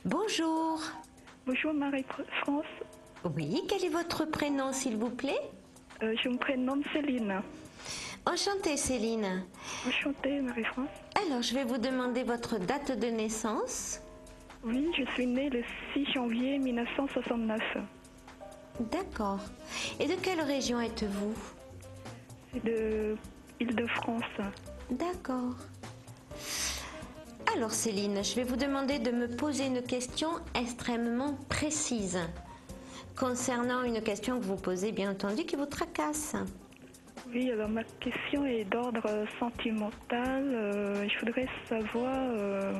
Bonjour. Bonjour Marie-France. Oui, quel est votre prénom s'il vous plaît? Je me prénomme Céline. Enchantée Céline. Enchantée Marie-France. Alors je vais vous demander votre date de naissance. Oui, je suis née le 6 janvier 1969. D'accord. Et de quelle région êtes-vous? C'est de Île-de-France. D'accord. Alors Céline, je vais vous demander de me poser une question extrêmement précise concernant une question que vous posez bien entendu qui vous tracasse. Oui, alors ma question est d'ordre sentimental. Je voudrais savoir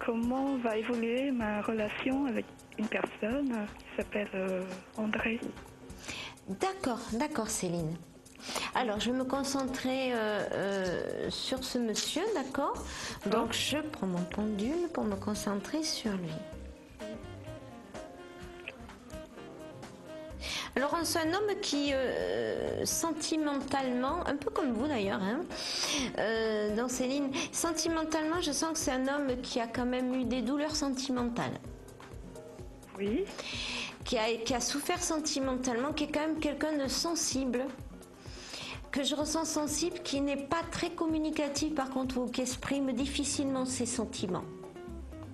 comment va évoluer ma relation avec une personne qui s'appelle André. D'accord Céline. Alors, je vais me concentrer sur ce monsieur, d'accord? Donc, je prends mon pendule pour me concentrer sur lui. Alors, c'est un homme qui, sentimentalement, un peu comme vous d'ailleurs, hein, dans Céline, sentimentalement, je sens que c'est un homme qui a quand même eu des douleurs sentimentales. Oui. Qui a souffert sentimentalement, qui est quand même quelqu'un de sensible. Que je ressens sensible, qui n'est pas très communicatif par contre, ou qui exprime difficilement ses sentiments.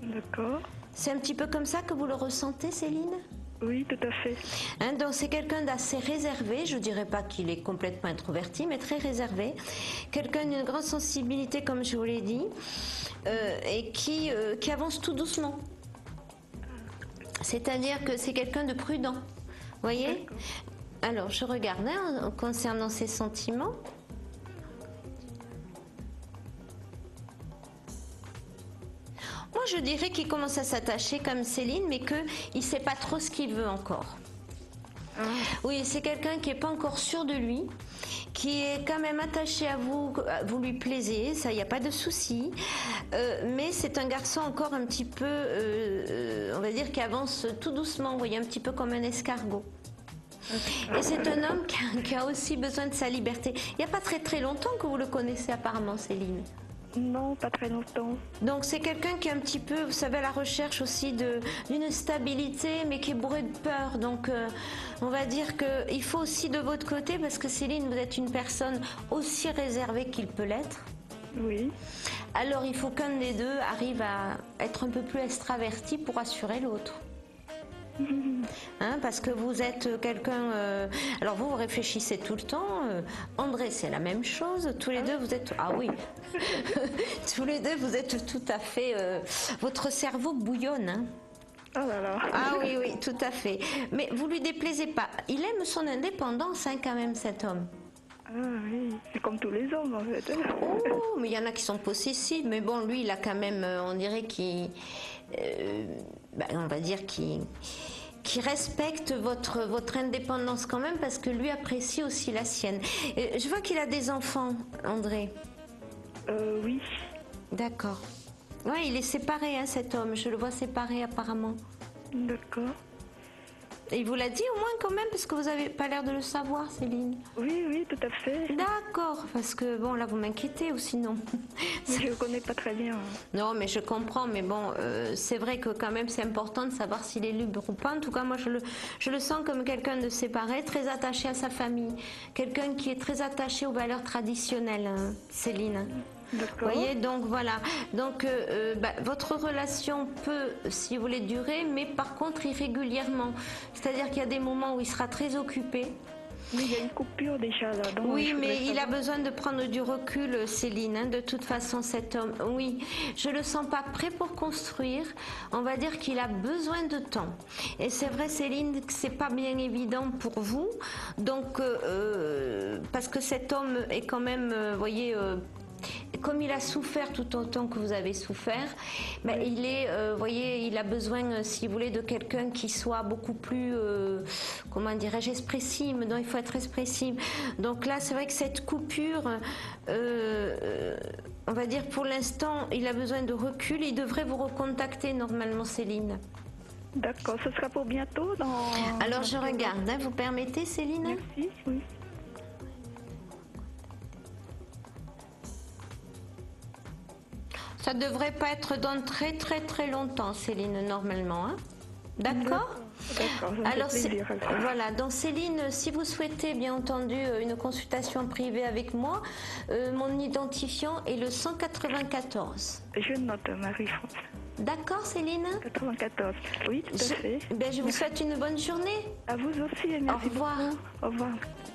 D'accord. C'est un petit peu comme ça que vous le ressentez, Céline? Oui, tout à fait. Hein, donc c'est quelqu'un d'assez réservé, je dirais pas qu'il est complètement introverti, mais très réservé. Quelqu'un d'une grande sensibilité, comme je vous l'ai dit, et qui avance tout doucement. C'est-à-dire que c'est quelqu'un de prudent. Vous voyez? Alors, je regarde hein, concernant ses sentiments. Moi, je dirais qu'il commence à s'attacher comme Céline, mais qu'il ne sait pas trop ce qu'il veut encore. Oui, c'est quelqu'un qui n'est pas encore sûr de lui, qui est quand même attaché à vous, vous lui plaisez, ça, il n'y a pas de souci. Mais c'est un garçon encore un petit peu, on va dire, qui avance tout doucement, vous voyez, un petit peu comme un escargot. Et c'est un homme qui a aussi besoin de sa liberté. Il n'y a pas très longtemps que vous le connaissez apparemment, Céline. Non, pas très longtemps. Donc c'est quelqu'un qui est un petit peu, vous savez, à la recherche aussi d'une stabilité, mais qui est bourré de peur. Donc on va dire qu'il faut aussi de votre côté, parce que Céline, vous êtes une personne aussi réservée qu'il peut l'être. Oui. Alors il faut qu'un des deux arrive à être un peu plus extraverti pour assurer l'autre. Hein, parce que vous êtes quelqu'un... alors vous réfléchissez tout le temps. André, c'est la même chose. Tous les deux, vous êtes... Ah oui. Tous les deux, vous êtes tout à fait... votre cerveau bouillonne. Hein. Oh là là. Ah oui, tout à fait. Mais vous lui déplaisez pas. Il aime son indépendance, hein, quand même, cet homme. Ah oui, c'est comme tous les hommes en fait. Oh, mais il y en a qui sont possessifs. Mais bon, lui, il a quand même, on dirait qu'il... on va dire qui respecte votre indépendance quand même, parce que lui apprécie aussi la sienne. Je vois qu'il a des enfants, André. Oui. D'accord. Ouais, il est séparé, hein, cet homme. Je le vois séparé apparemment. D'accord. Et il vous l'a dit au moins quand même, parce que vous n'avez pas l'air de le savoir, Céline. Oui, tout à fait. D'accord, parce que bon, là vous m'inquiétez ou sinon. Je ne le connais pas très bien. Non, mais je comprends, mais bon, c'est vrai que quand même c'est important de savoir s'il est libre ou pas. En tout cas, moi je le sens comme quelqu'un de séparé, très attaché à sa famille, quelqu'un qui est très attaché aux valeurs traditionnelles, hein, Céline. D'accord. Vous voyez, donc voilà. Donc votre relation peut, si vous voulez, durer, mais par contre irrégulièrement. C'est-à-dire qu'il y a des moments où il sera très occupé. Mais il y a une coupure déjà là. Donc oui, mais il a besoin de prendre du recul, Céline. Hein, de toute façon, cet homme, oui, je le sens pas prêt pour construire. On va dire qu'il a besoin de temps. Et c'est vrai, Céline, que c'est pas bien évident pour vous. Donc, parce que cet homme est quand même, vous voyez. Comme il a souffert tout autant que vous avez souffert, ben, il est, voyez, il a besoin, si vous voulez, de quelqu'un qui soit beaucoup plus, comment dirais-je, expressive. Donc il faut être expressive. Donc là, c'est vrai que cette coupure, on va dire pour l'instant, il a besoin de recul. Il devrait vous recontacter normalement, Céline. D'accord, ce sera pour bientôt Alors je regarde, hein, vous permettez, Céline? Merci, oui. devrait pas être dans très très très longtemps, Céline, normalement. Hein. D'accord. D'accord, ça me fait Alors, plaisir. voilà, donc Céline, si vous souhaitez bien entendu une consultation privée avec moi, mon identifiant est le 194. Je note, Marie-France. D'accord, Céline? 94. Oui, tout à fait. Je vous souhaite une bonne journée. À vous aussi, et merci Au revoir. beaucoup. Au revoir.